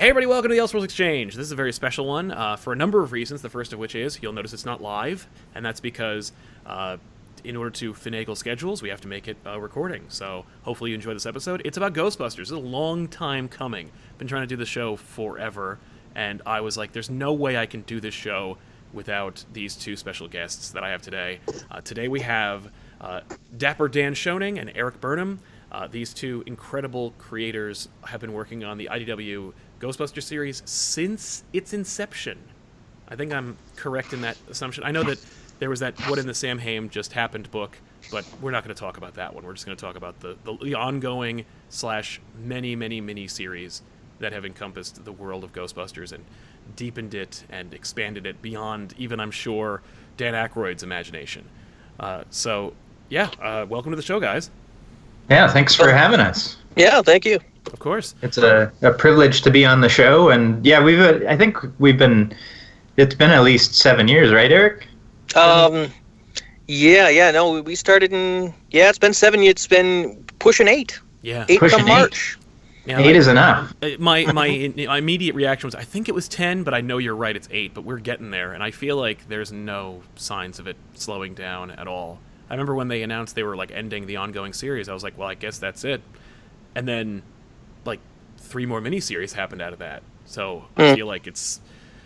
Hey everybody, welcome to the Elseworlds Exchange. This is a very special one for a number of reasons, the first of which is you'll notice it's not live, and that's because in order to finagle schedules, we have to make it a recording. So hopefully you enjoy this episode. It's about Ghostbusters. It's a long time coming. Been trying to do the show forever, and I was like, there's no way I can do this show without these two special guests that I have today. Today we have Dapper Dan Schoening and Erik Burnham. These two incredible creators have been working on the IDW Ghostbusters series since its inception. I think I'm correct in that assumption. I know that there was that What in the Sam Hamm Just Happened book, but we're not going to talk about that one. We're just going to talk about the ongoing / many series that have encompassed the world of Ghostbusters and deepened it and expanded it beyond even, I'm sure, Dan Aykroyd's imagination. Welcome to the show, guys. Yeah, thanks for having us. Yeah, thank you. Of course. It's a privilege to be on the show, and yeah, it's been at least 7 years, right, Erik? We started it's been 7 years, it's been pushing 8. Yeah. 8 pushing come March. Yeah, 8 is enough. My immediate reaction was, I think it was 10, but I know you're right, it's 8, but we're getting there, and I feel like there's no signs of it slowing down at all. I remember when they announced they were ending the ongoing series, I was like, well, I guess that's it. And then 3 more miniseries happened out of that. So I feel like it's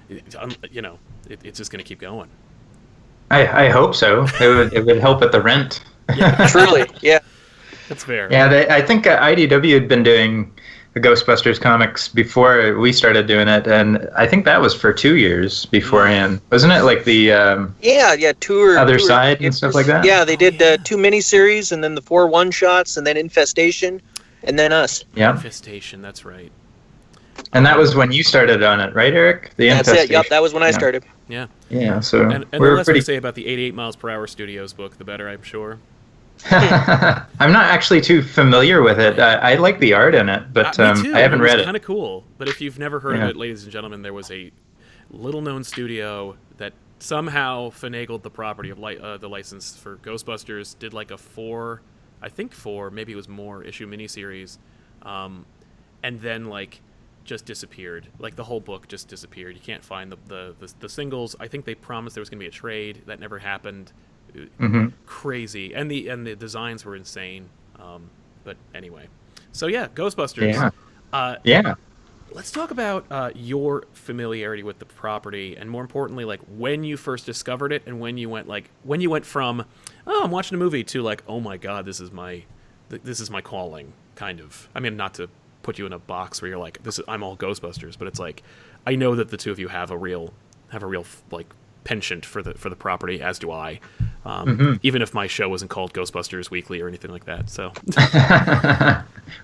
just going to keep going. I hope so. It would help with the rent. Yeah. Truly, yeah. That's fair. Yeah, I think IDW had been doing the Ghostbusters comics before we started doing it, and I think that was for 2 years beforehand. Wasn't it like the Other Side and stuff like that? Yeah, they did 2 miniseries, and then the 4 one-shots, and then Infestation, and then us. Yeah. Infestation, that's right. And that was when you started on it, right, Erik? That's it, yep, that was when I started. Yeah. Yeah, so and the less we say about the 88 Miles Per Hour Studios book, the better, I'm sure. I'm not actually too familiar with it. I like the art in it, but I haven't read it. It's kind of cool. But if you've never heard of it, ladies and gentlemen, there was a little-known studio that somehow finagled the property of the license for Ghostbusters, did a 4, maybe it was more, issue miniseries, and then just disappeared. The whole book just disappeared. You can't find the singles. I think they promised there was going to be a trade. That never happened. Mm-hmm. Crazy, and the designs were insane. But anyway, so yeah, Ghostbusters. Yeah. Let's talk about your familiarity with the property, and more importantly, when you first discovered it, and when you went from, oh, I'm watching a movie, to oh my god, this is my calling, kind of. I mean, not to put you in a box where you're I'm all Ghostbusters, but it's I know that the two of you have a real penchant for the property, as do I. Even if my show wasn't called Ghostbusters Weekly or anything like that. So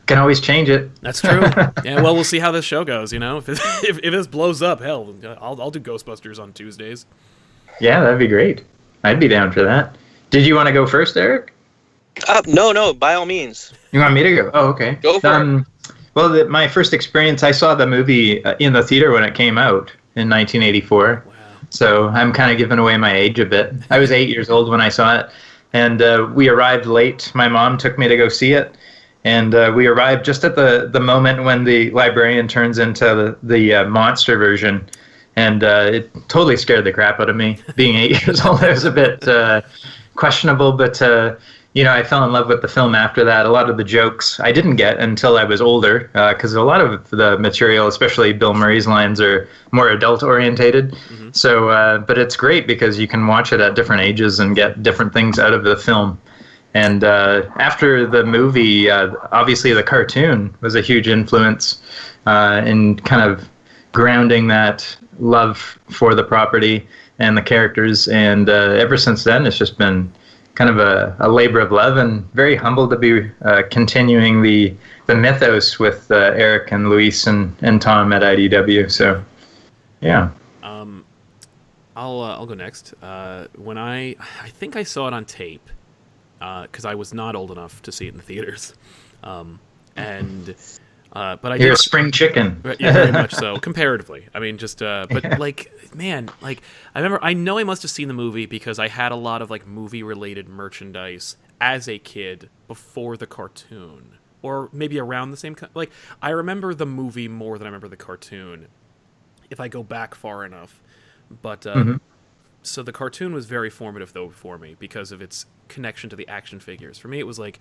can always change it. That's true. Yeah, well, we'll see how this show goes. If this blows up, hell, I'll do Ghostbusters on Tuesdays. Yeah, that'd be great. I'd be down for that. Did you want to go first, Erik? No, by all means. You want me to go? Oh, okay. Go for it. Well, my first experience, I saw the movie in the theater when it came out in 1984. Wow. So I'm kind of giving away my age a bit. I was 8 years old when I saw it, and we arrived late. My mom took me to go see it, and we arrived just at the moment when the librarian turns into the monster version, and it totally scared the crap out of me. Being 8 years old, it was a bit questionable, but I fell in love with the film after that. A lot of the jokes I didn't get until I was older, because a lot of the material, especially Bill Murray's lines, are more adult-orientated. Mm-hmm. So, but it's great because you can watch it at different ages and get different things out of the film. And after the movie, obviously the cartoon was a huge influence in kind of grounding that love for the property and the characters. And ever since then, it's just been kind of a labor of love, and very humbled to be continuing the mythos with Erik and Luis and Tom at IDW. So, yeah. I'll go next. When I think I saw it on tape, because I was not old enough to see it in the theaters, but I You're a spring chicken. Yeah, very much so, comparatively. I mean, just but I know I must have seen the movie because I had a lot of movie related merchandise as a kid before the cartoon. or maybe around the same. Like, I remember the movie more than I remember the cartoon, if I go back far enough. But so the cartoon was very formative though for me because of its connection to the action figures. For me, it was like,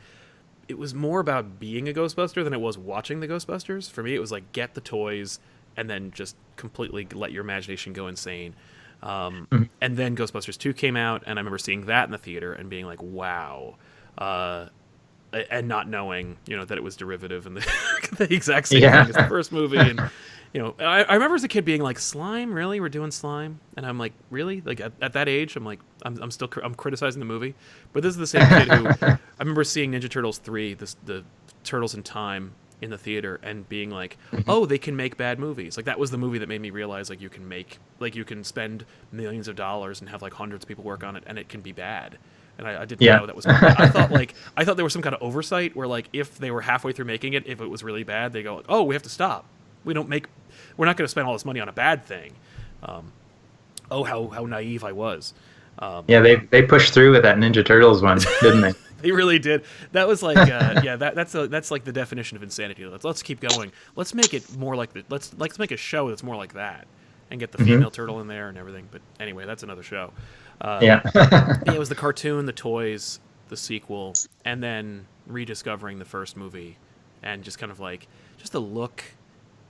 it was more about being a Ghostbuster than it was watching the Ghostbusters. For me, it was like, get the toys and then just completely let your imagination go insane. And then Ghostbusters 2 came out, and I remember seeing that in the theater and being like, wow. And not knowing, that it was derivative and the exact same thing as the first movie. And, I remember as a kid being like, slime? Really? We're doing slime? And I'm like, really? Like, at that age, I'm like, I'm still criticizing the movie. But this is the same kid who, I remember seeing Ninja Turtles 3, the Turtles in Time, in the theater and being like, oh, they can make bad movies. Like, that was the movie that made me realize, like, you can spend millions of dollars and have like hundreds of people work on it and it can be bad. And I didn't know that was. I thought there was some kind of oversight where, like, if they were halfway through making it, if it was really bad, they go, oh, we have to stop. We're not going to spend all this money on a bad thing. How naive I was. They pushed through with that Ninja Turtles one, didn't they? They really did. That was like, that's like the definition of insanity. Let's keep going. Let's make it more like let's make a show that's more like that, and get the female turtle in there and everything. But anyway, that's another show. It was the cartoon, the toys, the sequel, and then rediscovering the first movie, and just kind of like, just the look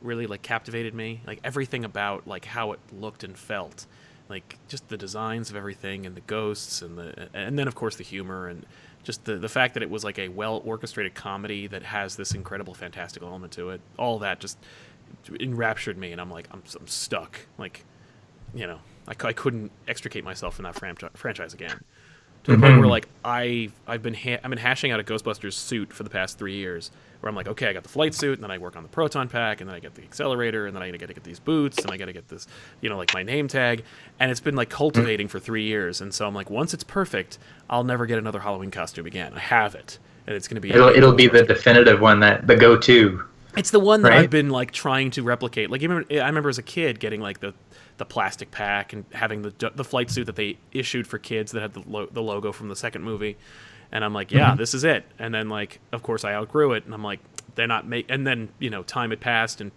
really like captivated me. Like, everything about like how it looked and felt, like just the designs of everything and the ghosts and then of course the humor and just the fact that it was like a well orchestrated comedy that has this incredible fantastical element to it. All that just enraptured me, and I'm like, I'm stuck. Like, I couldn't extricate myself from that franchise again. To the point where, like, I've been hashing out a Ghostbusters suit for the past 3 years, where I'm like, okay, I got the flight suit, and then I work on the proton pack, and then I get the accelerator, and then I got to get these boots, and I got to get this, like, my name tag, and it's been like cultivating for 3 years, and so I'm like, once it's perfect, I'll never get another Halloween costume again. I have it, and it's going to be. It'll be the definitive one, the go-to. It's the one that I've been like trying to replicate. Like, I remember as a kid getting like the plastic pack and having the flight suit that they issued for kids that had the logo from the second movie, and I'm like, this is it. And then, like, of course I outgrew it, and I'm like, they're not and then time had passed, and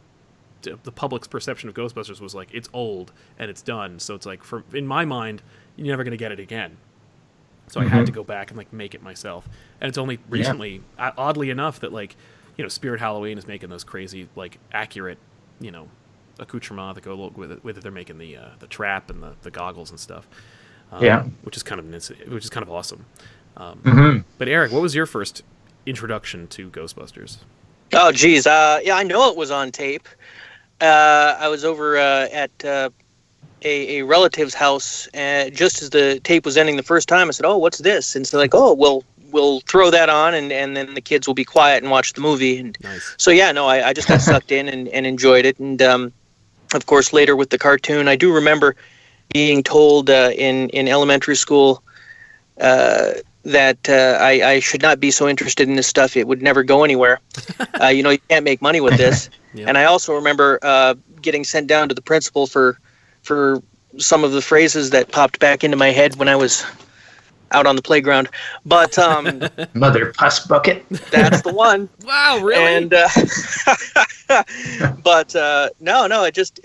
the public's perception of Ghostbusters was like, it's old and it's done. So it's like, in my mind, you're never going to get it again. So I had to go back and like make it myself. And it's only recently, oddly enough, that like, Spirit Halloween is making those crazy, like, accurate, accoutrements that go with it. They're making the trap and the goggles and stuff. Which is kind of awesome. But Erik, what was your first introduction to Ghostbusters? Oh, geez. I know it was on tape. I was over at a relative's house, and just as the tape was ending the first time, I said, "Oh, what's this?" And so like, "Oh, we'll throw that on, and then the kids will be quiet and watch the movie." And nice. So I just got sucked in and enjoyed it. And of course, later with the cartoon, I do remember being told in elementary school that I should not be so interested in this stuff. It would never go anywhere. You can't make money with this. Yep. And I also remember getting sent down to the principal for some of the phrases that popped back into my head when I was out on the playground. But Mother Puss Bucket. That's the one. Wow, really? And but no, it just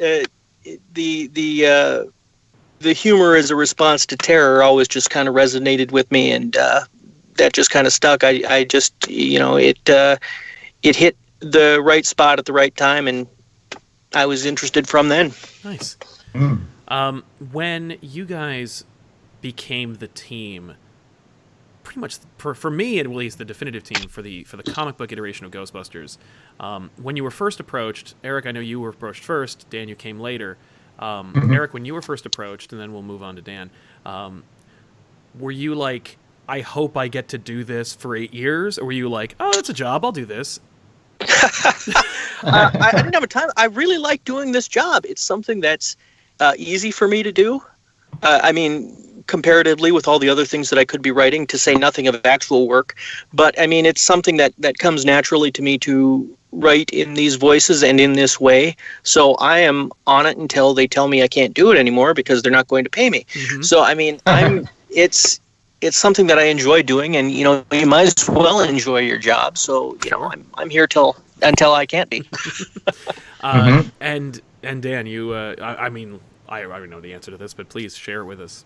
the humor as a response to terror always just kind of resonated with me, and that just kind of stuck. I just it hit the right spot at the right time, and I was interested from then. Nice. When you guys became the team, pretty much for me at least, the definitive team for the comic book iteration of Ghostbusters, when you were first approached, Erik, I know you were approached first, Dan, you came later. Erik, when you were first approached, and then we'll move on to Dan, were you like, I hope I get to do this for 8 years, or were you like, oh, that's a job, I'll do this? I didn't have a time. I really like doing this job. It's something that's easy for me to do. I mean, comparatively with all the other things that I could be writing, to say nothing of actual work. But I mean, it's something that comes naturally to me to write in these voices and in this way. So I am on it until they tell me I can't do it anymore because they're not going to pay me. So I mean, it's it's something that I enjoy doing, and you might as well enjoy your job. So I'm here until I can't be. And Dan, you I mean, I already know the answer to this, but please share it with us.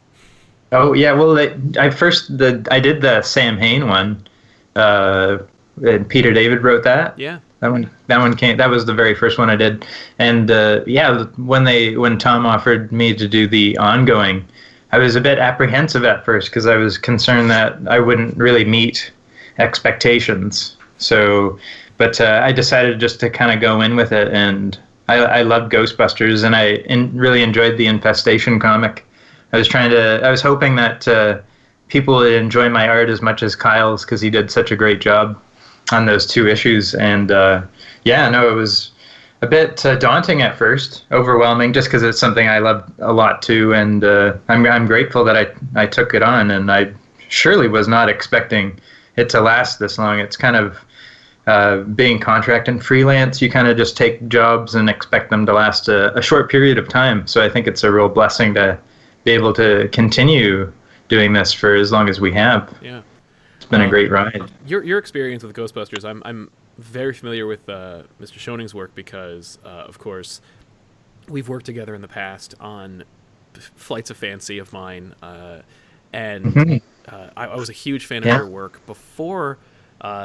Oh yeah, well, I did the Sam Hain one, and Peter David wrote that. Yeah, that one came. That was the very first one I did, and when Tom offered me to do the ongoing, I was a bit apprehensive at first because I was concerned that I wouldn't really meet expectations. So, but I decided just to kind of go in with it, and I loved Ghostbusters, and I really enjoyed the Infestation comic. I was hoping that people would enjoy my art as much as Kyle's because he did such a great job on those 2 issues. And it was a bit daunting at first, overwhelming, just because it's something I love a lot too. And I'm grateful that I took it on, and I surely was not expecting it to last this long. It's kind of being contract and freelance, you kind of just take jobs and expect them to last a short period of time. So I think it's a real blessing to be able to continue doing this for as long as we have. Yeah, it's been a great ride. Your experience with Ghostbusters, I'm very familiar with Mr. Schoening's work because, of course, we've worked together in the past on Flights of Fancy of mine, and I was a huge fan of your work before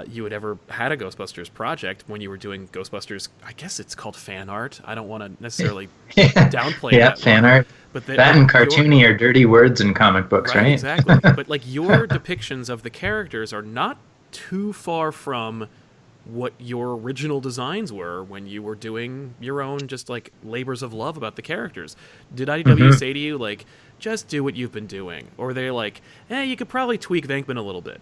you had ever had a Ghostbusters project. When you were doing Ghostbusters, I guess it's called fan art. I don't want to necessarily downplay that. Fan art. But that and cartoony are dirty words in comic books, right? Exactly. But like your depictions of the characters are not too far from what your original designs were when you were doing your own just like labors of love about the characters. Did IDW say to you like, just do what you've been doing? Or were they like, you could probably tweak Venkman a little bit?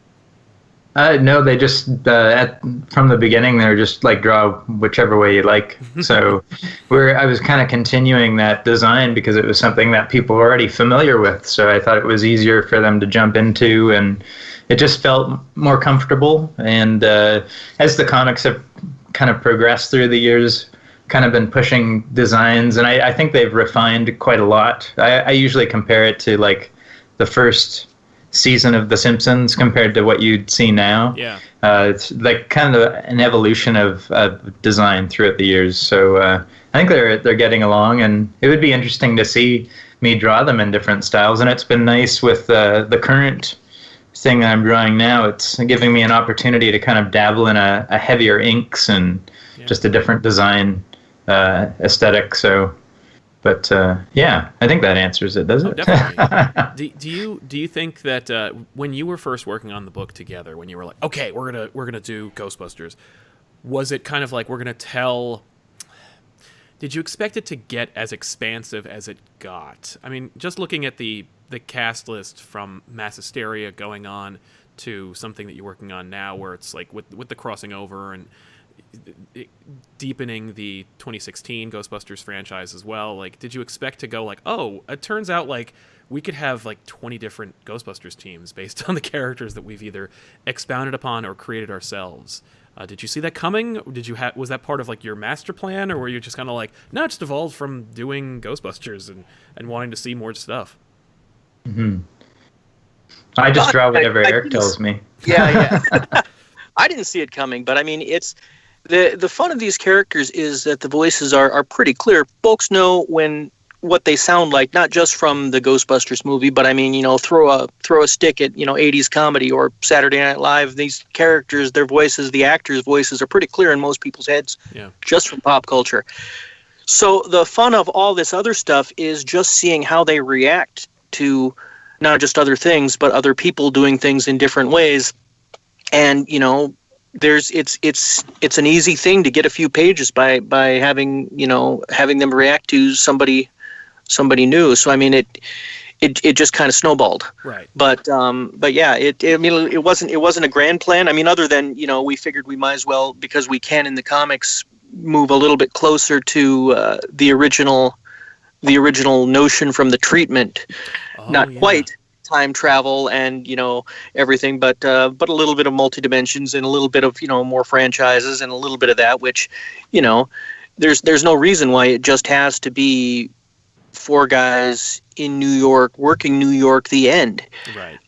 No, they just from the beginning they were just like, draw whichever way you like. So I was kind of continuing that design because it was something that people were already familiar with. So I thought it was easier for them to jump into, and it just felt more comfortable. And as the comics have kind of progressed through the years, kind of been pushing designs, and I think they've refined quite a lot. I usually compare it to like the first season of The Simpsons compared to what you'd see now. Yeah. It's like kind of an evolution of design throughout the years. So I think they're getting along, and it would be interesting to see me draw them in different styles. And it's been nice with the current thing that I'm drawing now. It's giving me an opportunity to kind of dabble in a heavier inks and just a different design aesthetic. So. But I think that answers it, does it? Definitely. do you think that when you were first working on the book together, when you were like, okay, we're gonna do Ghostbusters, was it kind of like we're gonna tell? Did you expect it to get as expansive as it got? I mean, just looking at the cast list from Mass Hysteria going on to something that you're working on now, where it's like with the crossing over and deepening the 2016 Ghostbusters franchise as well. Like, did you expect to go like, oh, it turns out like we could have like 20 different Ghostbusters teams based on the characters that we've either expounded upon or created ourselves? Did you see that coming? Was that part of like your master plan, or were you just kind of like, no, it just evolved from doing Ghostbusters and wanting to see more stuff? I just draw whatever Erik tells me. Yeah. I didn't see it coming, but I mean, it's the fun of these characters is that the voices are pretty clear. Folks know what they sound like, not just from the Ghostbusters movie, but I mean, throw a stick at 80s comedy or Saturday Night Live. These characters, their voices, the actors' voices are pretty clear in most people's heads, just from pop culture. So the fun of all this other stuff is just seeing how they react to not just other things, but other people doing things in different ways. And it's an easy thing to get a few pages by having them react to somebody new. So I mean it just kind of snowballed. Right. But yeah, it wasn't a grand plan. I mean, other than we figured we might as well, because we can in the comics, move a little bit closer to the original notion from the treatment. Not quite time travel and everything, but a little bit of multi-dimensions and a little bit of more franchises and a little bit of that, which there's no reason why it just has to be 4 guys in New York, working New York the end. Right.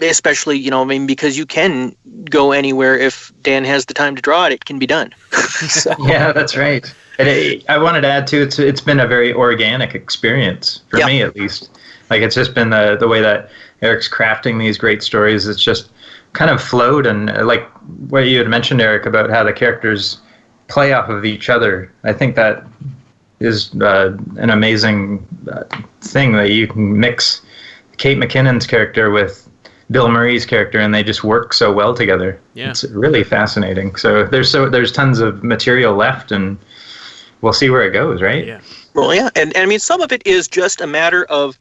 Especially, you know, I mean, because you can go anywhere if Dan has the time to draw it, it can be done. So. Yeah, that's right. And I wanted to add too, it's been a very organic experience for me, at least. Like, it's just been the way that Erik's crafting these great stories. It's just kind of flowed, and like what you had mentioned, Erik, about how the characters play off of each other. I think that is an amazing thing, that you can mix Kate McKinnon's character with Bill Murray's character, and they just work so well together. Yeah. It's really fascinating. So there's tons of material left, and we'll see where it goes, right? Yeah. Well, yeah, and I mean, some of it is just a matter of,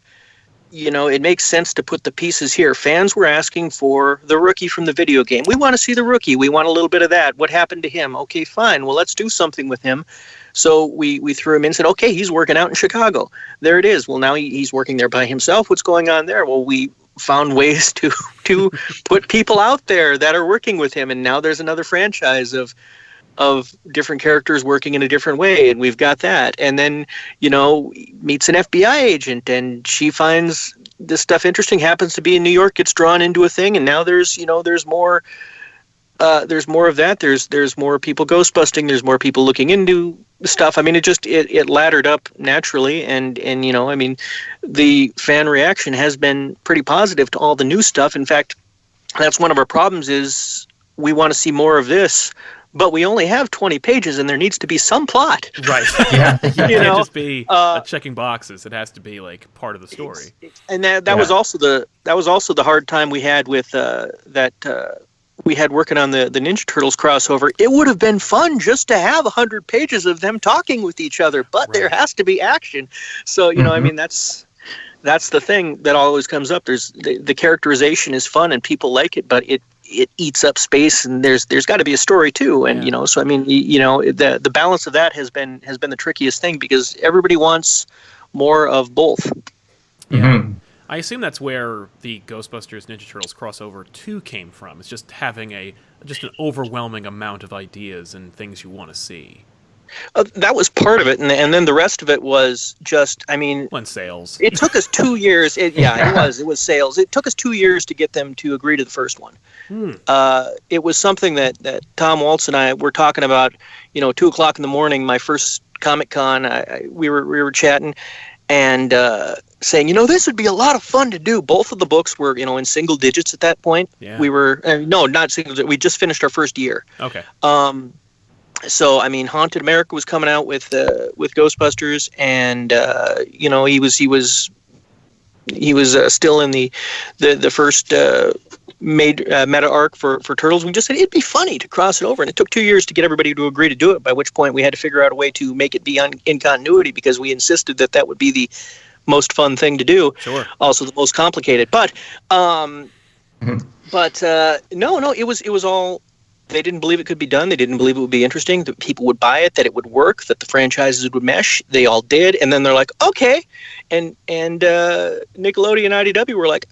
you know, it makes sense to put the pieces here. Fans were asking for the rookie from the video game. We want to see the rookie. We want a little bit of that. What happened to him? Okay, fine. Well, let's do something with him. So we threw him in and said, okay, he's working out in Chicago. There it is. Well, now he's working there by himself. What's going on there? Well, we found ways to put people out there that are working with him, and now there's another franchise of different characters working in a different way, and we've got that. And then, you know, meets an FBI agent, and she finds this stuff interesting, happens to be in New York, gets drawn into a thing, and now there's more of that. There's more people ghostbusting. There's more people looking into stuff. I mean, it laddered up naturally, and you know, I mean, the fan reaction has been pretty positive to all the new stuff. In fact, that's one of our problems, is we want to see more of this, but we only have 20 pages, and there needs to be some plot. Right. Yeah. It can't just be checking boxes. It has to be like part of the story. And that was also the hard time we had with we had working on the Ninja Turtles crossover. It would have been fun just to have 100 pages of them talking with each other, but there has to be action. So, you know, I mean, that's the thing that always comes up. There's the characterization is fun and people like it, but it eats up space, and there's got to be a story too. And you know, so I mean, you know, the balance of that has been the trickiest thing, because everybody wants more of both. Yeah. Mm-hmm. I assume that's where the Ghostbusters Ninja Turtles crossover 2 came from. It's just having an overwhelming amount of ideas and things you want to see. That was part of it, and then the rest of it was just, I mean... When sales. It took us 2 years. It was sales. It took us 2 years to get them to agree to the first one. It was something that Tom Waltz and I were talking about, you know, 2 o'clock in the morning, my first Comic-Con, we were chatting, and saying, you know, this would be a lot of fun to do. Both of the books were, you know, in single digits at that point. Yeah. We were, no, not single digits. We just finished our first year. Okay. So, I mean, Haunted America was coming out with Ghostbusters, and you know, he was still in the first meta arc for Turtles. We just said it'd be funny to cross it over, and it took 2 years to get everybody to agree to do it. By which point we had to figure out a way to make it be in continuity, because we insisted that would be the most fun thing to do. Sure. Also the most complicated, but no, it was all. They didn't believe it could be done. They didn't believe it would be interesting, that people would buy it, that it would work, that the franchises would mesh. They all did, and then they're like, okay, and Nickelodeon and IDW were like,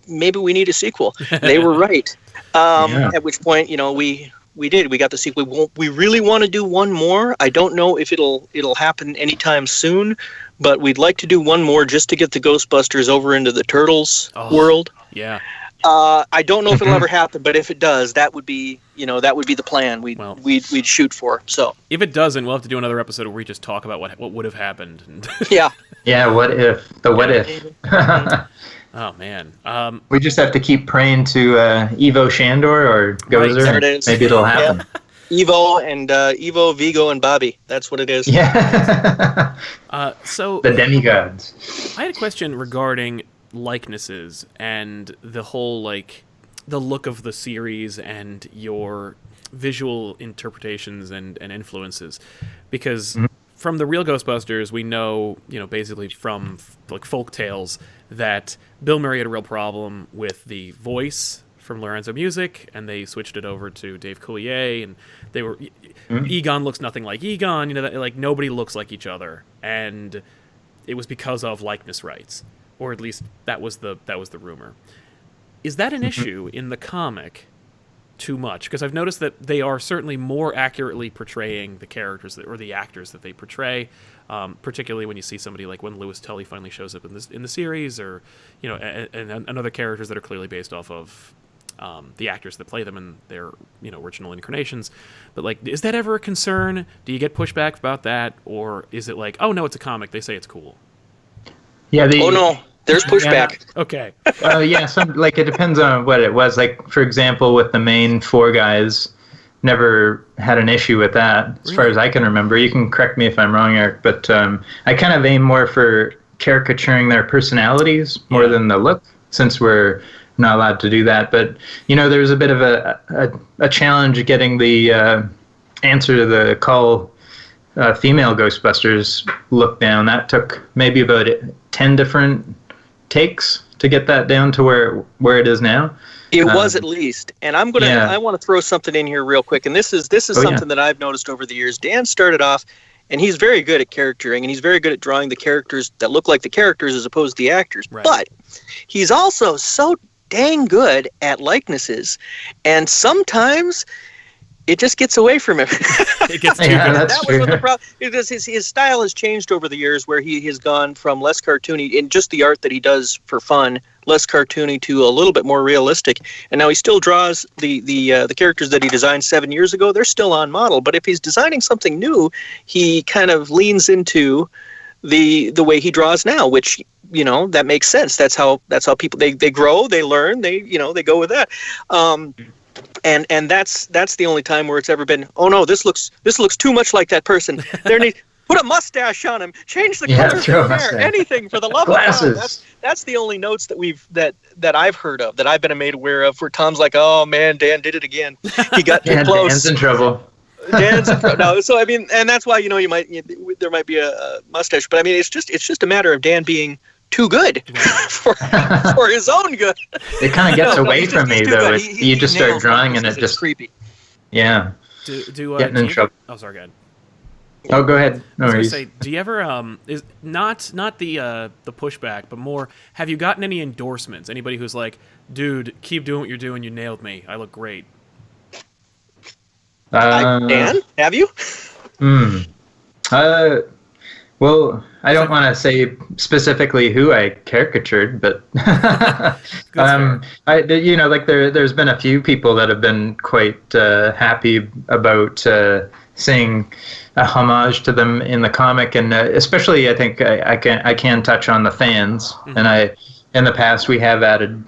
maybe we need a sequel. They were right. At which point, you know, we did. We got the sequel. We really want to do one more. I don't know if it'll happen anytime soon, but we'd like to do one more just to get the Ghostbusters over into the Turtles world. Yeah. I don't know if it'll ever happen, but if it does, that would be the plan. We'd shoot for. So if it doesn't, we'll have to do another episode where we just talk about what would have happened. Yeah. Yeah. What if? What if? Oh man. We just have to keep praying to Evo Shandor or Gozer. There it is. Maybe it'll happen. Yeah. Evo, Vigo, and Bobby. That's what it is. Yeah. So the demigods. I had a question regarding likenesses and the whole, like, the look of the series and your visual interpretations and influences, because from the Real Ghostbusters, we know, you know, basically from like folk tales, that Bill Murray had a real problem with the voice from Lorenzo Music, and they switched it over to Dave Coulier, and they were Egon looks nothing like Egon, you know, that, like, nobody looks like each other, and it was because of likeness rights. Or at least that was the rumor. Is that an issue in the comic too much, because I've noticed that they are certainly more accurately portraying the characters or the actors that they portray. Particularly when you see somebody like when Louis Tully finally shows up in the series, or and other characters that are clearly based off of the actors that play them in their original incarnations. But like, is that ever a concern? Do you get pushback about that, or is it like, oh no, it's a comic, they say it's cool? Yeah. Oh no, there's pushback. Yeah. Okay. It depends on what it was. Like, for example, with the main four guys, never had an issue with that, as far as I can remember. You can correct me if I'm wrong, Eric, but I kind of aim more for caricaturing their personalities more than the look, since we're not allowed to do that. But there's a bit of a challenge getting the answer to the call female Ghostbusters look down. That took maybe about 10 different takes to get that down to where it is now. It was, at least. And I want to throw something in here real quick. And this is something that I've noticed over the years. Dan started off, and he's very good at charactering, and he's very good at drawing the characters that look like the characters as opposed to the actors. Right. But he's also so dang good at likenesses, and sometimes it just gets away from him. It gets too good. That's that was what the problem. His style has changed over the years, where he has gone from less cartoony in just the art that he does for fun, less cartoony, to a little bit more realistic. And now he still draws the characters that he designed 7 years ago. They're still on model, but if he's designing something new, he kind of leans into the way he draws now, which that makes sense. That's how people they grow, they learn, they go with that. And that's the only time where it's ever been, oh no, this looks too much like that person. Put a mustache on him, change the color of his hair, anything for the love of God. That's the only notes that I've heard of, that I've been made aware of, where Tom's like, oh man, Dan did it again. He got too close. Dan's in trouble. No, so I mean, and that's why there might be a mustache, but I mean, it's just a matter of Dan being too good for his own good. It kind of gets away from me, though. You just start drawing and it just creepy. Yeah. Getting in trouble. Oh, sorry, go ahead. Oh, go ahead. No I was worries. gonna say, do you ever is not the pushback, but more, have you gotten any endorsements? Anybody who's like, dude, keep doing what you're doing, you nailed me, I look great. Dan, have you? Well, I don't want to say specifically who I caricatured, but there's been a few people that have been quite happy about seeing a homage to them in the comic, and especially I think I can touch on the fans, and in the past we have added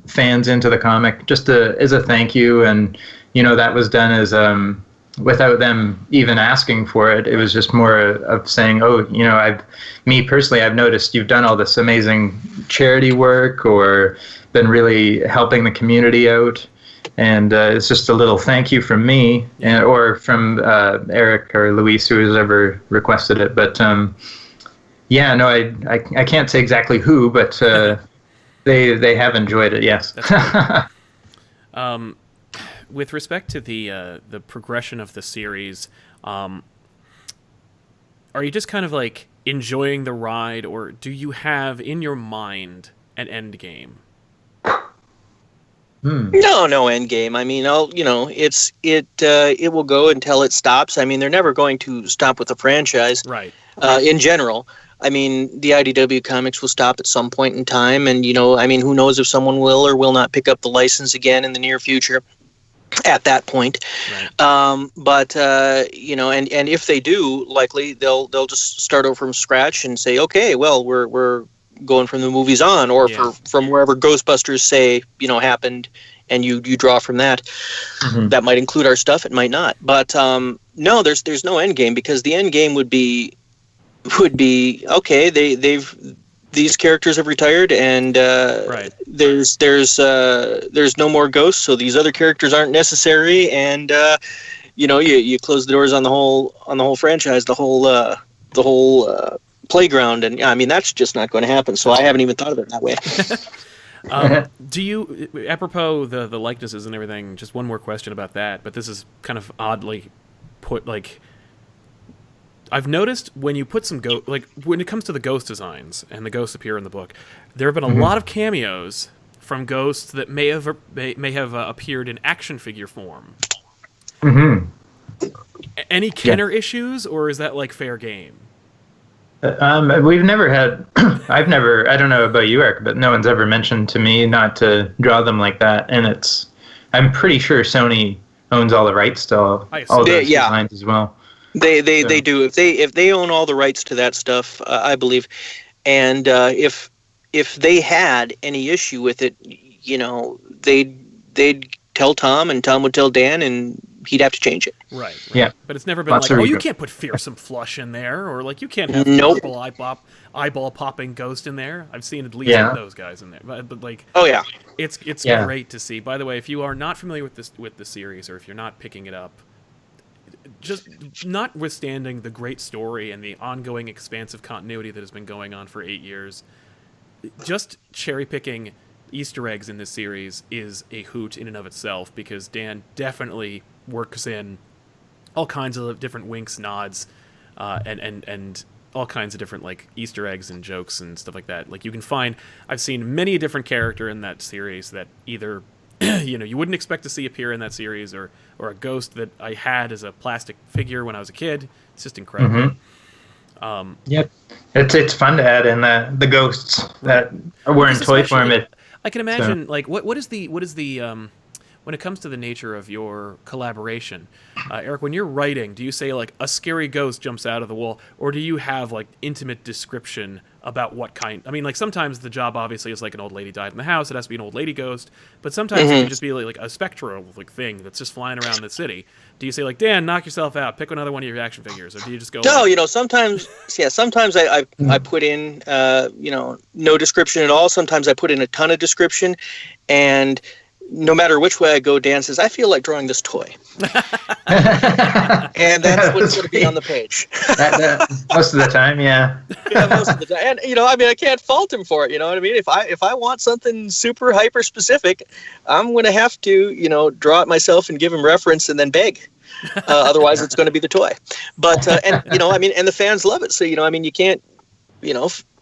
fans into the comic just as a thank you, and that was done as without them even asking for it. It was just more of saying, oh, me personally, I've noticed you've done all this amazing charity work, or been really helping the community out, and it's just a little thank you from me, or from Erik or Luis, who has ever requested it. But I can't say exactly who, but they have enjoyed it. Yes. With respect to the progression of the series, are you just kind of like enjoying the ride, or do you have in your mind an end game? No end game. I mean, it will go until it stops. I mean, they're never going to stop with the franchise, right? In general. I mean, the IDW comics will stop at some point in time, and who knows if someone will or will not pick up the license again in the near future. At that point, right. But and if they do, likely they'll just start over from scratch and say, okay, well, we're going from the movies on, or from wherever Ghostbusters happened, and you draw from that. That might include our stuff, it might not. But no, there's no end game, because the end game would be okay. These characters have retired, and right. There's no more ghosts, so these other characters aren't necessary, and you close the doors on the whole franchise, the whole playground, and I mean, that's just not going to happen. So I haven't even thought of it that way. Do you, apropos the likenesses and everything, just one more question about that, but this is kind of oddly put, like, I've noticed when you put some when it comes to the ghost designs and the ghosts appear in the book, there have been a lot of cameos from ghosts that may have appeared in action figure form. Mm-hmm. Any Kenner issues, or is that like fair game? We've never had. I don't know about you, Eric, but no one's ever mentioned to me not to draw them like that. And I'm pretty sure Sony owns all the rights to all those designs as well. They do. If they own all the rights to that stuff, I believe. And if they had any issue with it, they'd tell Tom, and Tom would tell Dan, and he'd have to change it. Right. Yeah. But it's never been you can't put Fearsome Flush in there, or like you can't have purple eyeball popping ghost in there. I've seen at least those guys in there. But like, oh yeah, it's great to see. By the way, if you are not familiar with the series, or if you're not picking it up, just notwithstanding the great story and the ongoing expansive continuity that has been going on for 8 years, just cherry picking Easter eggs in this series is a hoot in and of itself, because Dan definitely works in all kinds of different winks, nods, and all kinds of different like Easter eggs and jokes and stuff like that. Like you can find, I've seen many a different character in that series that either you wouldn't expect to see appear in that series, or a ghost that I had as a plastic figure when I was a kid. It's just incredible. Mm-hmm. Yep, it's fun to add in the ghosts that were in toy form. I can imagine, like, what is the when it comes to the nature of your collaboration, Eric, when you're writing, do you say like a scary ghost jumps out of the wall, or do you have like intimate description about what kind? I mean, like sometimes the job obviously is like an old lady died in the house, it has to be an old lady ghost, but sometimes it can just be like a spectral like thing that's just flying around the city. Do you say like, Dan, knock yourself out, pick another one of your action figures, or do you just go? No, sometimes I put in no description at all. Sometimes I put in a ton of description, and no matter which way I go, Dan says, I feel like drawing this toy. And that's what's going to be on the page. Most of the time, yeah. Yeah, most of the time. And, I can't fault him for it, you know what I mean? If I want something super hyper specific, I'm going to have to, draw it myself and give him reference and then beg. Otherwise, it's going to be the toy. But, and the fans love it. So, you can't,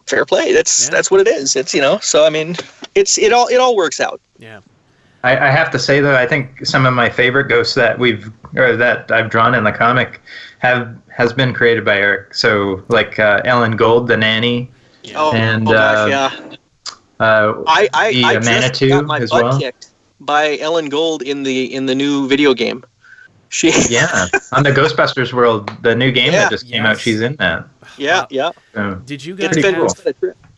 fair play. That's what it is. It's, so, it all works out. Yeah. I have to say though, I think some of my favorite ghosts that I've drawn in the comic has been created by Erik. So like Ellen Gold, the nanny, and I Manitou just got my as butt well. Kicked by Ellen Gold in the new video game. On the Ghostbusters world, the new game that just came out, she's in that. Yeah. So, did you guys?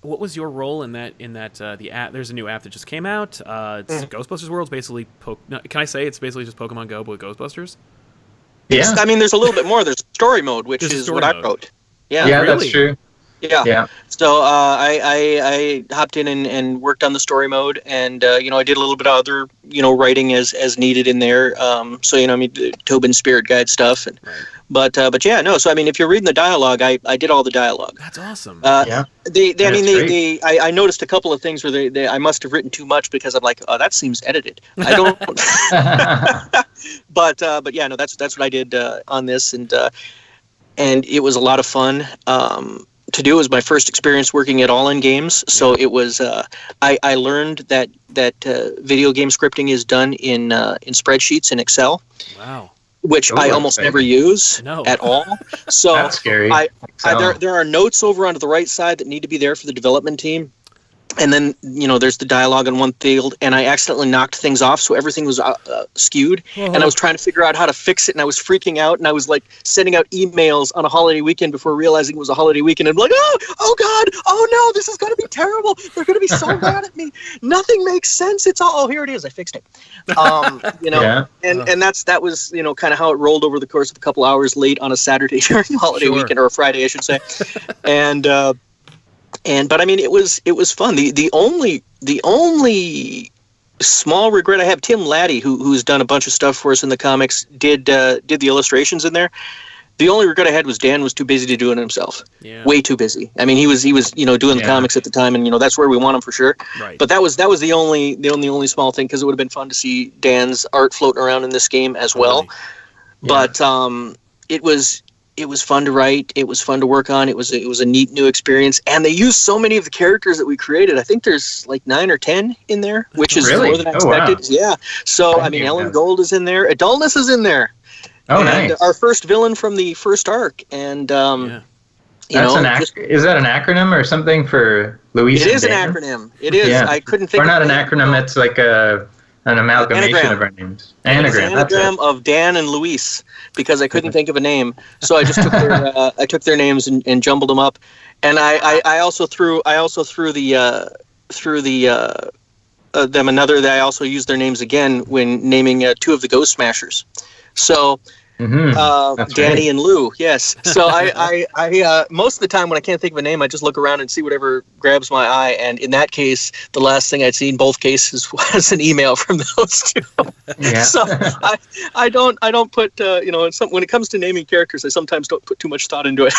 What was your role in that? The app. There's a new app that just came out. It's Ghostbusters World. It's basically can I say it's basically just Pokemon Go with Ghostbusters? Yeah. There's a little bit more. There's story mode, which is what I wrote. Yeah. Yeah, really? that's true. Yeah. So I hopped in and worked on the story mode, and I did a little bit of other writing as needed in there. Tobin's Spirit Guide stuff, and but So if you're reading the dialogue, I did all the dialogue. That's awesome. Yeah. I noticed a couple of things where I must have written too much, because I'm like, oh, that seems edited. I don't. But yeah, no, that's what I did on this, and it was a lot of fun. To do. It was my first experience working at all in games, so it was. I learned that video game scripting is done in spreadsheets in Excel. Wow. Which I almost never use at all. So that's scary. There are notes over onto the right side that need to be there for the development team. And then, there's the dialogue in one field, and I accidentally knocked things off, so everything was skewed. And I was trying to figure out how to fix it, and I was freaking out, and I was like sending out emails on a holiday weekend before realizing it was a holiday weekend. And I'm like, oh God, oh no, this is going to be terrible. They're going to be so mad at me. Nothing makes sense. It's all, here it is. I fixed it. And that was, kind of how it rolled over the course of a couple hours late on a Saturday during the holiday weekend, or a Friday, I should say. But it was fun. The only small regret I have, Tim Laddie, who's done a bunch of stuff for us in the comics, did the illustrations in there. The only regret I had was Dan was too busy to do it himself. Yeah. Way too busy. He was doing the comics at the time, and that's where we want him for sure. Right. But that was the only small thing, because it would have been fun to see Dan's art floating around in this game as well. Yeah. But It was fun to write. It was fun to work on. It was a neat new experience. And they used so many of the characters that we created. I think there's like 9 or 10 in there, which is really? more than I expected. Wow. Yeah. So, I mean, Ellen Gold is in there. Adultness is in there. Oh, and nice. Our first villain from the first arc. And, is that an acronym or something for Luis? It is an acronym. It is. Yeah. I couldn't think of it. Or not an acronym. No. It's like an amalgamation anagram. of our names. Anagram of Dan and Luis, because I couldn't think of a name, so I just took their names and jumbled them up, and I also threw them another that I also used their names again when naming 2 of the Ghost Smashers. So. Danny and Lou, yes. So I most of the time when I can't think of a name, I just look around and see whatever grabs my eye. And in that case, the last thing I'd see in both cases was an email from those 2. Yeah. So I don't put when it comes to naming characters, I sometimes don't put too much thought into it.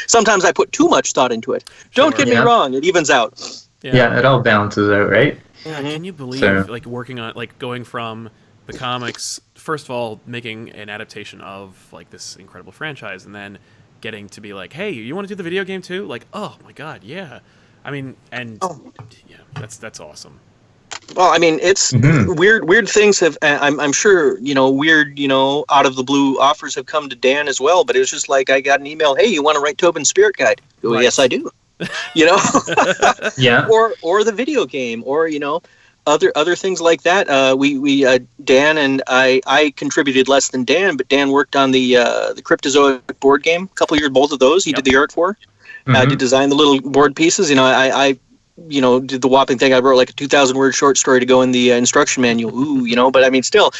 Sometimes I put too much thought into it. Don't get me wrong; it evens out. Yeah, it all balances out, right? Can you believe like working on going from the comics, first of all, making an adaptation of like this incredible franchise, and then getting to be like, hey, you want to do the video game too? Like, oh my god, yeah. I mean, and yeah, that's awesome. Well, I mean, it's weird things have. I'm sure weird out of the blue offers have come to Dan as well. But it was just like I got an email. Hey, you want to write Tobin's Spirit Guide? Right. Yes, I do. Yeah. Or the video game, or other things like that. We Dan and I contributed less than Dan, but Dan worked on the Cryptozoic board game. A couple years, both of those he did the art for. To design the little board pieces. I did the whopping thing. I wrote like a 2,000-word short story to go in the instruction manual. But I mean, still,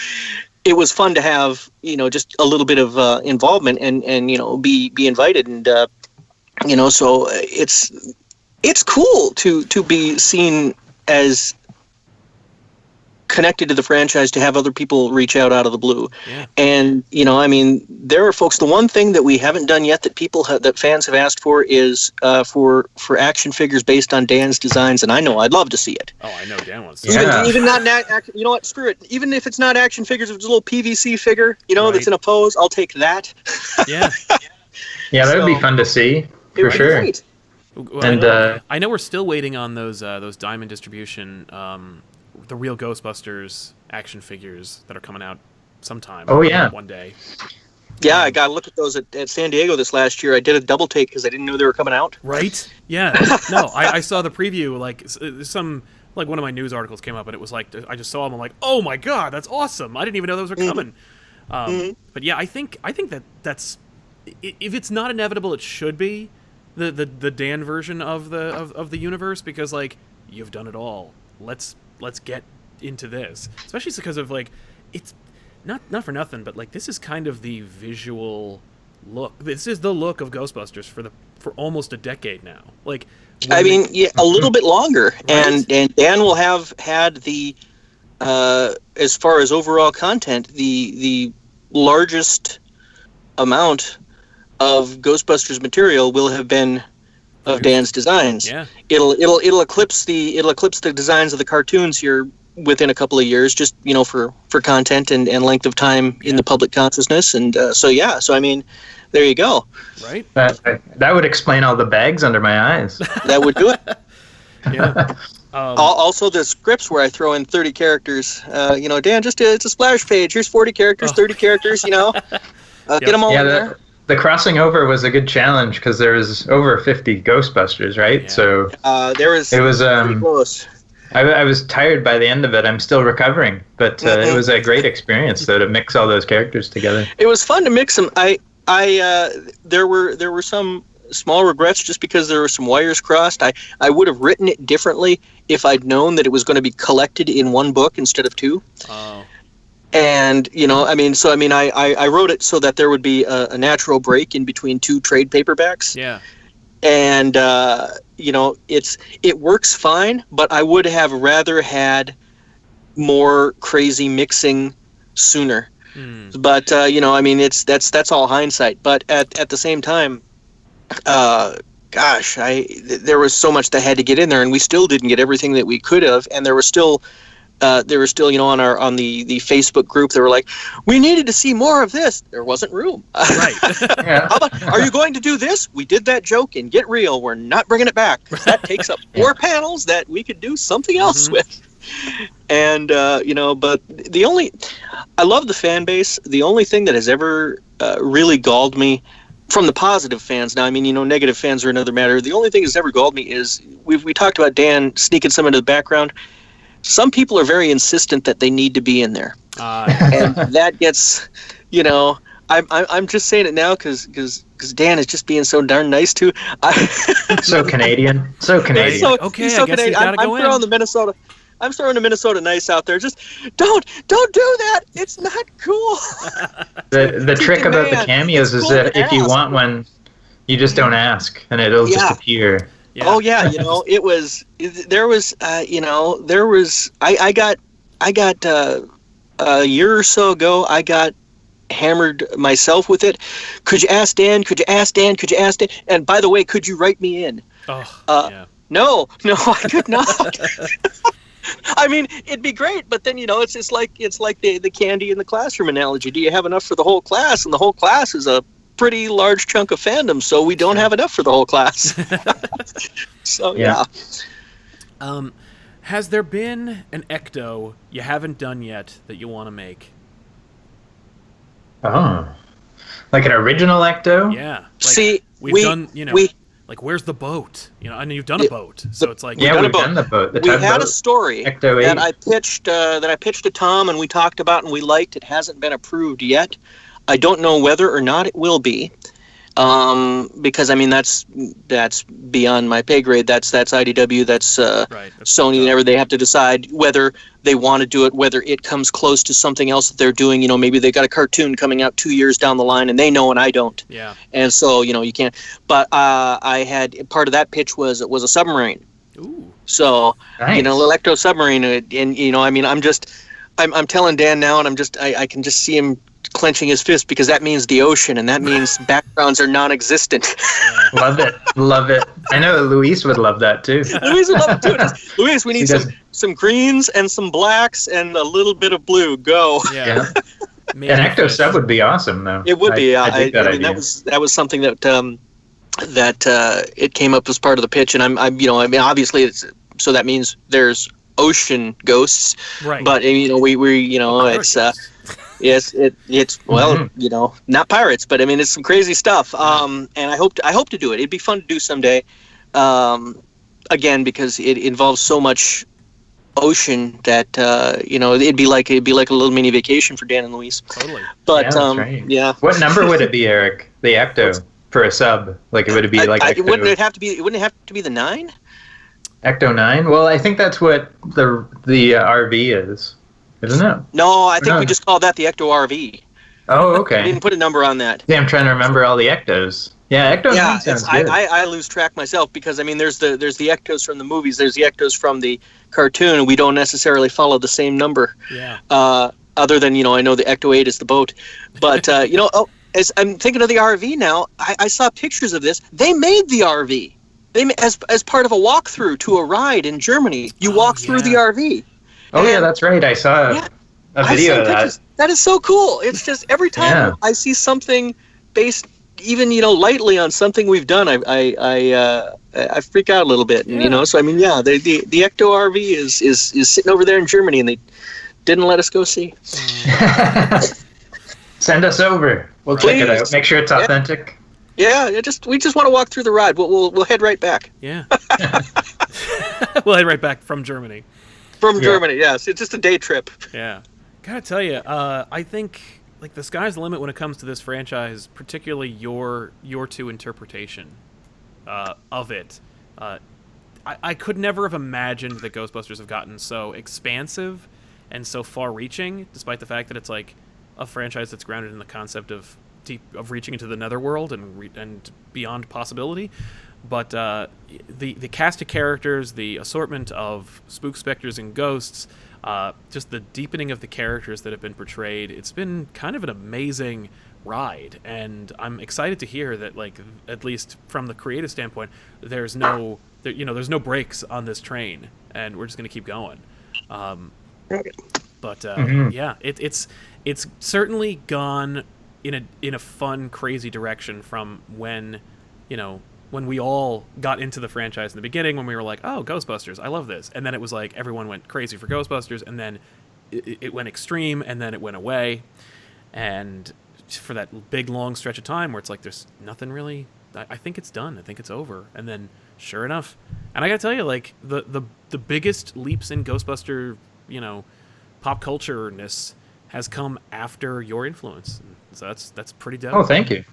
it was fun to have just a little bit of involvement and be invited, and so it's cool to be seen as connected to the franchise, to have other people reach out of the blue. Yeah. And I mean, there are folks. The one thing that we haven't done yet that that fans have asked for is for action figures based on Dan's designs, and I know I'd love to see it. Oh, I know Dan wants to. Even not you know what? Screw it. Even if it's not action figures, if it's a little PVC figure, that's in a pose, I'll take that. Yeah. Yeah, that would be fun to see for sure. Great. Well, And I know we're still waiting on those Diamond distribution. The Real Ghostbusters action figures that are coming out sometime. Oh, yeah. One day. Yeah, I got to look at those at San Diego this last year. I did a double take because I didn't know they were coming out. Right? Yeah. No, I saw the preview. Like one of my news articles came up, and it was like I just saw them. I'm like, oh my god, that's awesome! I didn't even know those were coming. But yeah, I think that's if it's not inevitable, it should be the Dan version of the universe, because like you've done it all. Let's get into this, especially because of like it's not for nothing, but like this is kind of the visual look. This is the look of Ghostbusters for almost a decade now. Like I mean, yeah, a little bit longer, right? and Dan will have had the as far as overall content, the largest amount of Ghostbusters material will have been of Dan's designs. Yeah. It'll eclipse the designs of the cartoons here within a couple of years, just for content and length of time in the public consciousness. And so I mean, there you go. Right. That would explain all the bags under my eyes. That would do it. Yeah. Also, the scripts where I throw in 30 characters. Dan, it's a splash page. Here's 40 characters, 30 characters. Get them all in there. The crossing over was a good challenge because there was over 50 Ghostbusters, right? Yeah. So it was pretty close. I was tired by the end of it. I'm still recovering, but it was a great experience though to mix all those characters together. It was fun to mix them. There were some small regrets just because there were some wires crossed. I would have written it differently if I'd known that it was going to be collected in one book instead of 2. Oh. And I wrote it so that there would be a natural break in between 2 trade paperbacks. Yeah. And it works fine, but I would have rather had more crazy mixing sooner. But that's all hindsight. But at the same time, there was so much that had to get in there, and we still didn't get everything that we could have, and there was still there were still, on the Facebook group, they were like, we needed to see more of this. There wasn't room. Right. How about, are you going to do this? We did that joke in Get Real. We're not bringing it back. That takes up 4 panels that we could do something else with. And, but I love the fan base. The only thing that has ever really galled me from the positive fans, now, I mean, negative fans are another matter. The only thing that's ever galled me is we talked about Dan sneaking some into the background. Some people are very insistent that they need to be in there. And that gets, I'm just saying it now because Dan is just being so darn nice to. So Canadian. So Canadian. Okay, he's so I guess Canadian. you gotta go in. I'm throwing the Minnesota nice out there. Just don't do that. It's not cool. The trick about the cameos is that if you want one, you just don't ask, and it'll just appear. Yeah. Oh yeah, I got a year or so ago, I got hammered myself with it. Could you ask Dan? Could you ask Dan? Could you ask Dan? And by the way, could you write me in? No, I could not. I mean, it'd be great, but then it's like the candy in the classroom analogy. Do you have enough for the whole class? And the whole class is a pretty large chunk of fandom, so we don't have enough for the whole class. So yeah. Has there been an Ecto you haven't done yet that you want to make? Oh, like an original Ecto? Yeah. See, we've done. Like, where's the boat? I know you've done a boat, so it's like we've done the boat. We had a story that I pitched to Tom, and we talked about, and we liked. It hasn't been approved yet. I don't know whether or not it will be, because I mean that's beyond my pay grade. That's IDW. That's Sony. Whenever they have to decide whether they want to do it, whether it comes close to something else that they're doing. Maybe they got a cartoon coming out 2 years down the line, and they know and I don't. Yeah. And so you can't. But I had part of that pitch was a submarine. Ooh. So nice. Little Ecto submarine, and I mean I'm telling Dan now, and I can just see him clenching his fist because that means the ocean, and that means backgrounds are non-existent. Love it. I know Luis would love that too. Luis would love it too. Luis, we need some greens and some blacks and a little bit of blue. Go. Yeah. An Ecto sub would be awesome, though. It would be. I think I mean, that was something that it came up as part of the pitch, and I mean, obviously, so that means there's ocean ghosts, right? But it's. Yes, it's not pirates, but I mean it's some crazy stuff. And I hope to do it. It'd be fun to do someday. Again, because it involves so much ocean that it'd be like a little mini vacation for Dan and Luis. Totally. But yeah, that's right. Yeah. What number would it be, Erik? The Ecto for a sub? Like would it be like? Wouldn't it have to be the 9? Ecto 9? Well, I think that's what the RV is. Isn't it? No, I think we just called that the Ecto RV. Oh, okay. We didn't put a number on that. Yeah, I'm trying to remember all the Ectos. Yeah, Ecto 9 sounds good. I lose track myself because I mean there's the Ectos from the movies, there's the Ectos from the cartoon, and we don't necessarily follow the same number. Yeah. Other than I know the Ecto 8 is the boat, but as I'm thinking of the RV now, I saw pictures of this. They made the RV. As part of a walkthrough to a ride in Germany. You walk through the RV. Oh, yeah, that's right. I saw a video of that. That is so cool. It's just every time I see something based even, lightly on something we've done, I freak out a little bit. And, so, I mean, the Ecto RV is sitting over there in Germany, and they didn't let us go see. Send us over. We'll check it out. Make sure it's authentic. Yeah, we just want to walk through the ride. We'll head right back. Yeah. We'll head right back from Germany. From Germany, yes. It's just a day trip. Yeah. Gotta tell you, I think like the sky's the limit when it comes to this franchise, particularly your two interpretation of it. I could never have imagined that Ghostbusters have gotten so expansive and so far-reaching, despite the fact that it's like a franchise that's grounded in the concept of reaching into the netherworld and beyond possibility. But the cast of characters, the assortment of spook, specters, and ghosts, just the deepening of the characters that have been portrayed, it's been kind of an amazing ride. And I'm excited to hear that, like, at least from the creative standpoint, there's no breaks on this train, and we're just going to keep going. But yeah, it's certainly gone in a fun, crazy direction from when, when we all got into the franchise in the beginning, when we were like, oh, Ghostbusters, I love this. And then it was like everyone went crazy for Ghostbusters, and then it went extreme, and then it went away. And for that big, long stretch of time where it's like there's nothing really, I think it's done. I think it's over. And then, sure enough, and I gotta tell you, like, the biggest leaps in Ghostbuster, pop culture-ness has come after your influence. So that's pretty dope. Oh, thank you.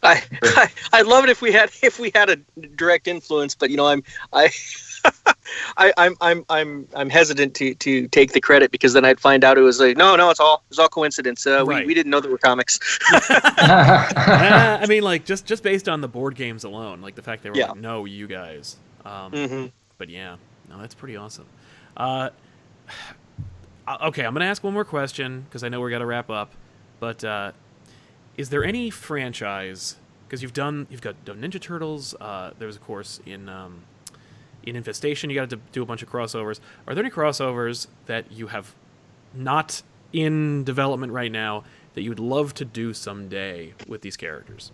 I'd love it if we had a direct influence, but I'm hesitant to take the credit, because then I'd find out it was like no, it's all coincidence. Right. We didn't know there were comics. I mean, like just based on the board games alone, like the fact they were like, no, you guys. But yeah, no, that's pretty awesome. Okay, I'm gonna ask one more question because I know we got to wrap up. But is there any franchise, because you've done Ninja Turtles? There was, of course, in Infestation, you got to do a bunch of crossovers. Are there any crossovers that you have not in development right now that you would love to do someday with these characters?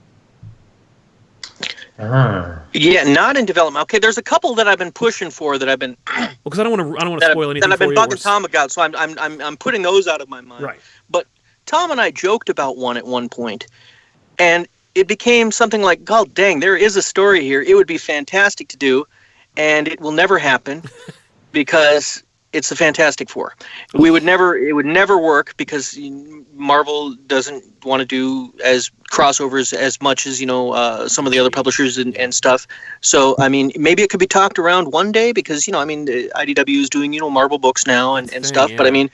Yeah, not in development. Okay, there's a couple that I've been pushing for that I've been. Well, because I don't want to spoil anything. That I've been for you bugging Tom about, so I'm putting those out of my mind. Right. But Tom and I joked about one at one point, and it became something like, God dang, there is a story here. It would be fantastic to do, and it will never happen because it's the Fantastic Four. It would never work because Marvel doesn't want to do as crossovers as much as some of the other publishers and stuff. So I mean, maybe it could be talked around one day because the IDW is doing Marvel books now and stuff. Yeah. But I mean,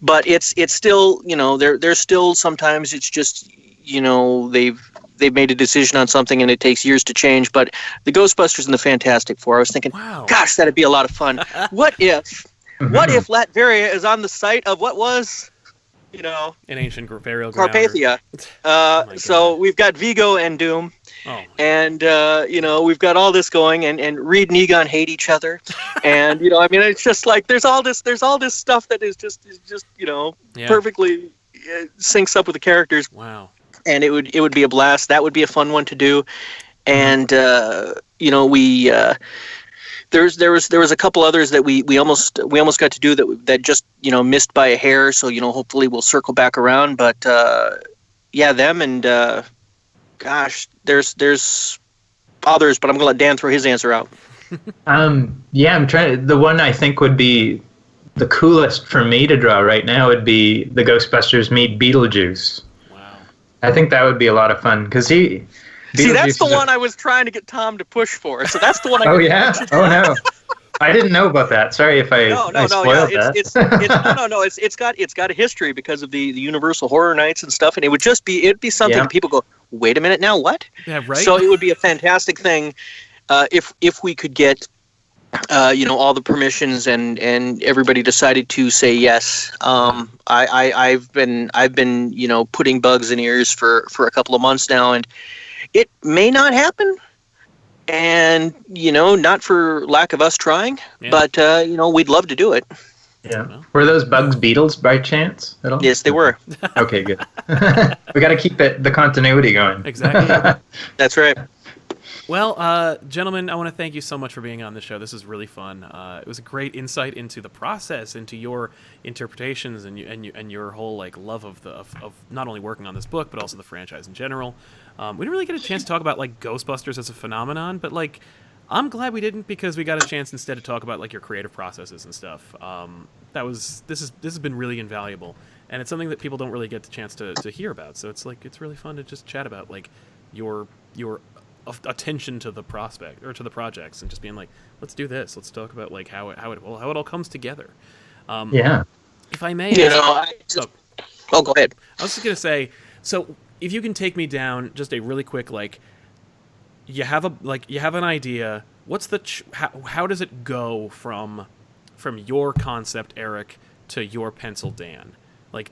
but it's still there's still sometimes it's just they've made a decision on something and it takes years to change. But the Ghostbusters and the Fantastic Four, I was thinking, wow, gosh, that'd be a lot of fun. What if Latveria is on the site of what was, an ancient burial ground? Carpathia. So we've got Vigo and Doom, and we've got all this going, and Reed and Egon hate each other, and it's just like there's all this stuff that is just perfectly syncs up with the characters. Wow. And it would be a blast. That would be a fun one to do, and we. There was a couple others that we almost got to do that just missed by a hair. So hopefully we'll circle back around. But them and gosh, there's others, but I'm gonna let Dan throw his answer out. I'm trying. The one I think would be the coolest for me to draw right now would be the Ghostbusters meet Beetlejuice. Wow, I think that would be a lot of fun because he. See, that's the one I was trying to get Tom to push for. So that's the one. Oh yeah. Oh no. I didn't know about that. Sorry if I spoiled that. It's got a history because of the Universal Horror Nights and stuff, and it'd be something people go, wait a minute now, what? Yeah, right. So it would be a fantastic thing if we could get all the permissions and everybody decided to say yes. I've been putting bugs in ears for a couple of months now, and it may not happen, and not for lack of us trying, but we'd love to do it. Yeah. Were those bugs beetles by chance at all? Yes, they were. Okay, good. We got to keep the continuity going. Exactly. That's right. Well, gentlemen, I want to thank you so much for being on the show. This was really fun. It was a great insight into the process, into your interpretations, and your whole love of not only working on this book but also the franchise in general. We didn't really get a chance to talk about Ghostbusters as a phenomenon, but I'm glad we didn't because we got a chance instead to talk about your creative processes and stuff. This has been really invaluable, and it's something that people don't really get the chance to hear about. So it's really fun to just chat about your attention to the prospect or to the projects and just being let's do this. Let's talk about how it all comes together. If I may, go ahead. I was just gonna say, so if you can take me down just a really quick you have an idea. What's how does it go from your concept, Erik, to your pencil, Dan?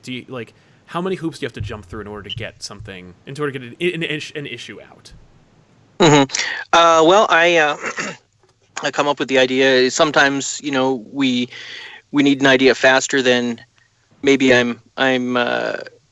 Do you how many hoops do you have to jump through in order to get something, in order to get an issue out? Well, I come up with the idea. Sometimes, we we need an idea faster than maybe I'm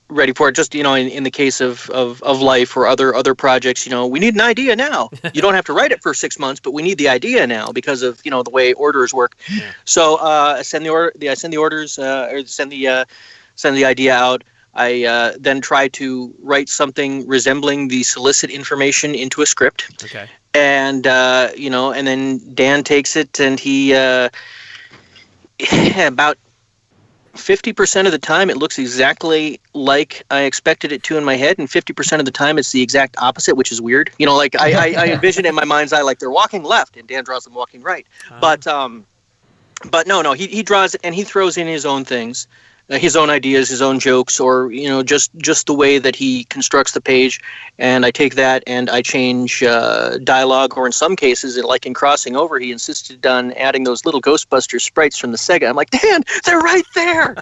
ready for it. Just, in the case of life or other projects, we need an idea now. You don't have to write it for 6 months, but we need the idea now because of the way orders work. Yeah. So I send the orders or send the idea out. I then try to write something resembling the solicit information into a script. Okay. And and then Dan takes it, and he about 50% of the time it looks exactly like I expected it to in my head, and 50% of the time it's the exact opposite, which is weird. I envision in my mind's eye like they're walking left and Dan draws them walking right. But no, he draws and he throws in his own things, his own ideas, his own jokes, or just the way that he constructs the page, and I take that and I change dialogue, or in some cases, like in Crossing Over, he insisted on adding those little Ghostbusters sprites from the Sega. I'm like, Dan, they're right there.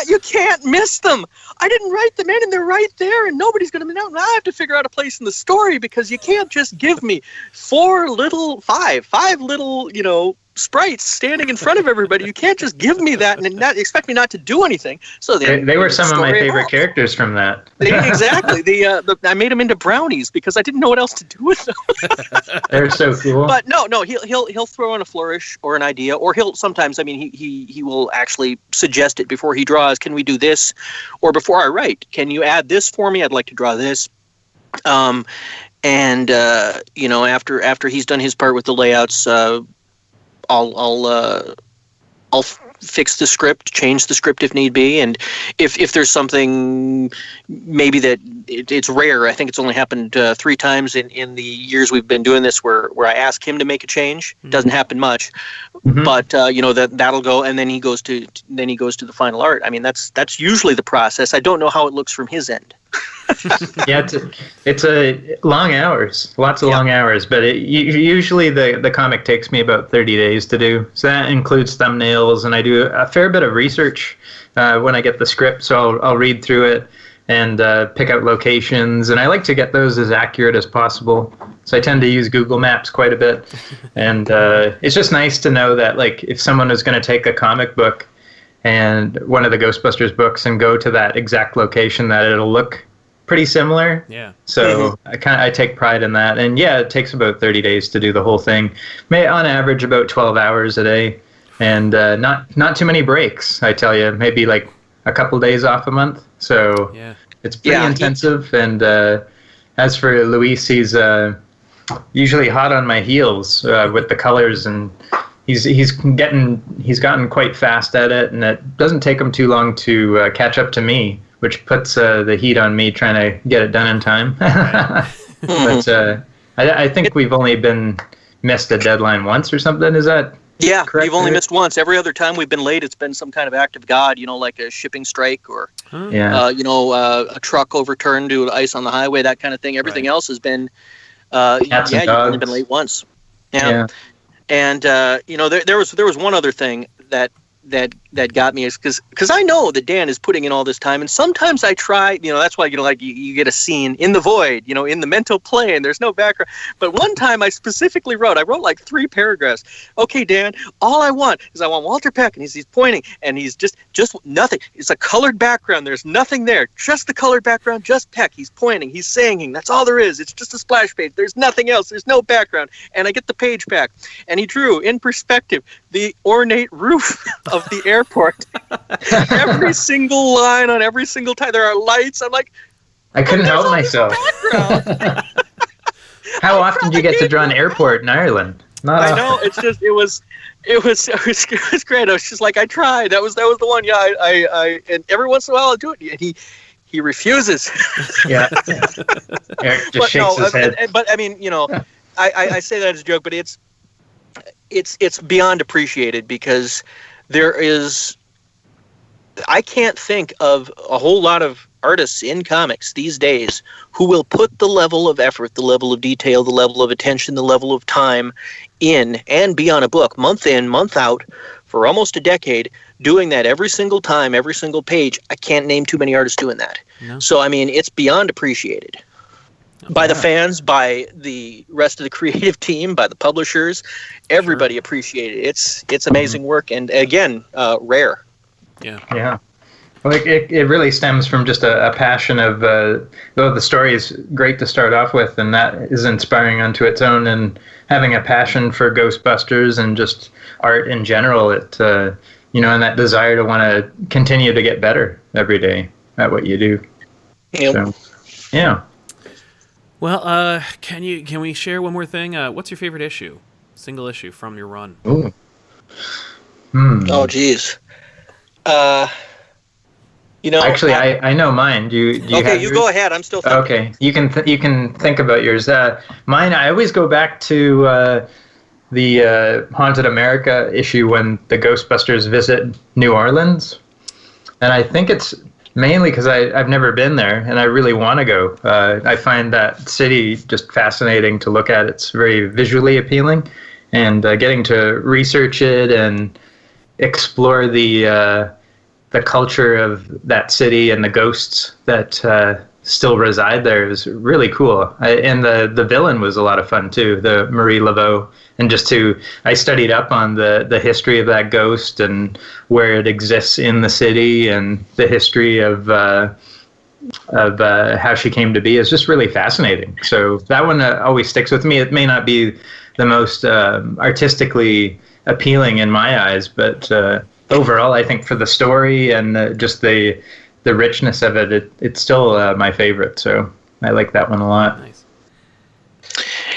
You can't miss them. I didn't write them in, and they're right there, and nobody's going to know. Now I have to figure out a place in the story, because you can't just give me five little sprites standing in front of everybody. You can't just give me that and not expect me not to do anything. So they were some of my favorite characters from that. Exactly. I made them into brownies because I didn't know what else to do with them. They're so cool. But no, he'll throw in a flourish or an idea, or he'll sometimes. I mean, he will actually suggest it before he draws. Can we do this? Or before I write, can you add this for me? I'd like to draw this. After he's done his part with the layouts, I'll fix the script, change the script if need be, and if there's something maybe that it's rare. I think it's only happened 3 times in the years we've been doing this where I ask him to make a change. It doesn't happen much, but that'll go, and then he goes to the final art. I mean, that's usually the process. I don't know how it looks from his end. Yeah, it's a long hours, lots of long hours, but usually the comic takes me about 30 days to do. So that includes thumbnails, and I do a fair bit of research when I get the script. So I'll read through it and pick out locations, and I like to get those as accurate as possible. So I tend to use Google Maps quite a bit, and it's just nice to know that, like, if someone is going to take a comic book and one of the Ghostbusters books and go to that exact location, that it'll look pretty similar. Yeah. So I take pride in that. And yeah, it takes about 30 days to do the whole thing. On average about 12 hours a day, and not too many breaks, I tell you. Maybe like a couple days off a month. So it's pretty intensive. And as for Luis, he's usually hot on my heels with the colors, and he's gotten quite fast at it, and it doesn't take him too long to catch up to me, which puts the heat on me trying to get it done in time. But I think we've only missed a deadline once or something. Is that correct? You've only missed once. Every other time we've been late, it's been some kind of act of God, like a shipping strike, or a truck overturned due to ice on the highway, that kind of thing. Everything else has been Cats and you've dogs. only been late once. Yeah. And there was one other thing that got me, is because I know that Dan is putting in all this time, and sometimes I try, that's why you get a scene in the void, in the mental plane, there's no background. But one time I specifically wrote like 3 paragraphs. Okay, Dan, all I want Walter Peck, and he's pointing, and he's just nothing. It's a colored background. There's nothing there. Just the colored background. Just Peck. He's pointing. He's singing. That's all there is. It's just a splash page. There's nothing else. There's no background. And I get the page back, and he drew in perspective the ornate roof of the airport. Every single line on every single time. There are lights. I'm like, I couldn't help myself. How often do you get to draw an airport in Ireland? Not often. I know. It's just it was great. I was just like, I tried. That was the one. Yeah, I and every once in a while I'll do it. And he refuses. Yeah. Eric just shakes his head. But I mean, I say that as a joke, but it's beyond appreciated, because I can't think of a whole lot of artists in comics these days who will put the level of effort, the level of detail, the level of attention, the level of time in and be on a book month in, month out for almost a decade, doing that every single time, every single page. I can't name too many artists doing that. No. So, I mean, it's beyond appreciated. by the fans, by the rest of the creative team, by the publishers. Everybody appreciated it. It's amazing work, and again, rare. Yeah. Well, it really stems from just a passion of, though the story is great to start off with, and that is inspiring unto its own, and having a passion for Ghostbusters and just art in general, and that desire to want to continue to get better every day at what you do. Yep. So, yeah. Well, can we share one more thing? What's your favorite issue? Single issue from your run? Ooh. Oh, geez. Actually, I know mine. Do you okay, have you yours? go ahead. I'm still thinking. Okay, you can think about yours. Mine, I always go back to the Haunted America issue when the Ghostbusters visit New Orleans, and I think it's mainly because I've never been there and I really want to go. I find that city just fascinating to look at. It's very visually appealing, and getting to research it and explore the culture of that city and the ghosts that still reside there is really cool. And the villain was a lot of fun too, the Marie Laveau. And I studied up on the history of that ghost and where it exists in the city, and the history of how she came to be is just really fascinating. So that one always sticks with me. It may not be the most artistically appealing in my eyes, but overall, I think for the story and just the richness of it, it's still my favorite. So I like that one a lot. Nice.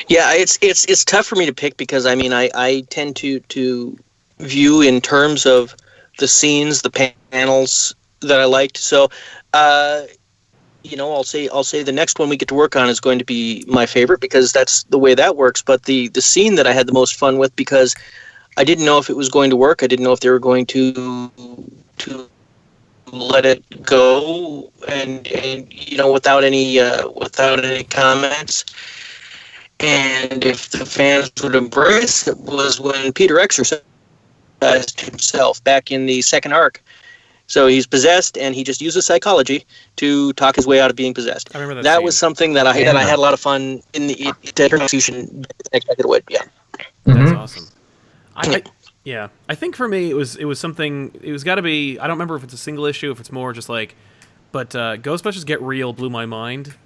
Yeah, it's tough for me to pick because I tend to view in terms of the scenes, the panels that I liked. So, I'll say the next one we get to work on is going to be my favorite because that's the way that works. But the scene that I had the most fun with, because I didn't know if it was going to work. I didn't know if they were going to let it go and without any comments. And if the fans would embrace it, was when Peter exercised himself back in the second arc. So he's possessed, and he just uses psychology to talk his way out of being possessed. I remember that was something that I had a lot of fun in the execution. Expected it would, yeah. That's awesome. I think for me it was something. It was got to be. I don't remember if it's a single issue, if it's more just like. But Ghostbusters Get Real blew my mind.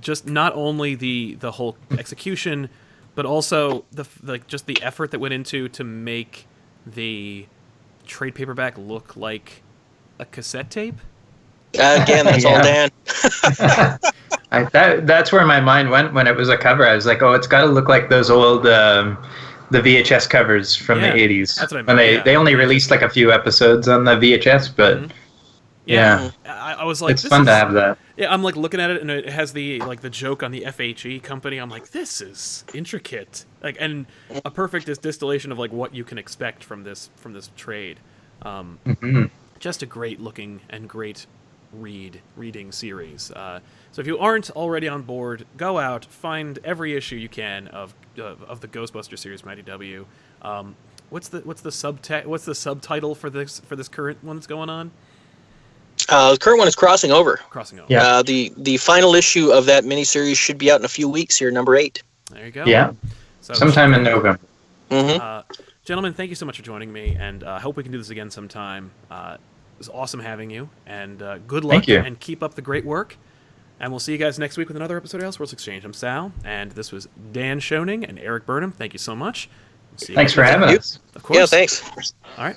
Just not only the whole execution, but also just the effort that went into to make the trade paperback look like a cassette tape. Again, that's all Dan. That's where my mind went when it was a cover. I was like, oh, it's got to look like those old the VHS covers from the 80s. That's what I meant. When they only released like a few episodes on the VHS, but yeah. I was like, it's fun to have that. Yeah, I'm like looking at it, and it has the joke on the FHE company. I'm like, this is intricate, and a perfect distillation of what you can expect from this trade. Just a great looking and great reading series. So if you aren't already on board, go out, find every issue you can of the Ghostbusters series from IDW. What's the subtitle for this current one that's going on? The current one is Crossing Over. Yeah. The final issue of that miniseries should be out in a few weeks here, number 8. There you go. Yeah. So sometime in November. Gentlemen, thank you so much for joining me, and I hope we can do this again sometime. It was awesome having you, and good luck. Thank you. And keep up the great work. And we'll see you guys next week with another episode of Elseworlds Exchange. I'm Sal, and this was Dan Schoening and Erik Burnham. Thank you so much. Thanks for having us. Of course. Yeah, thanks. All right.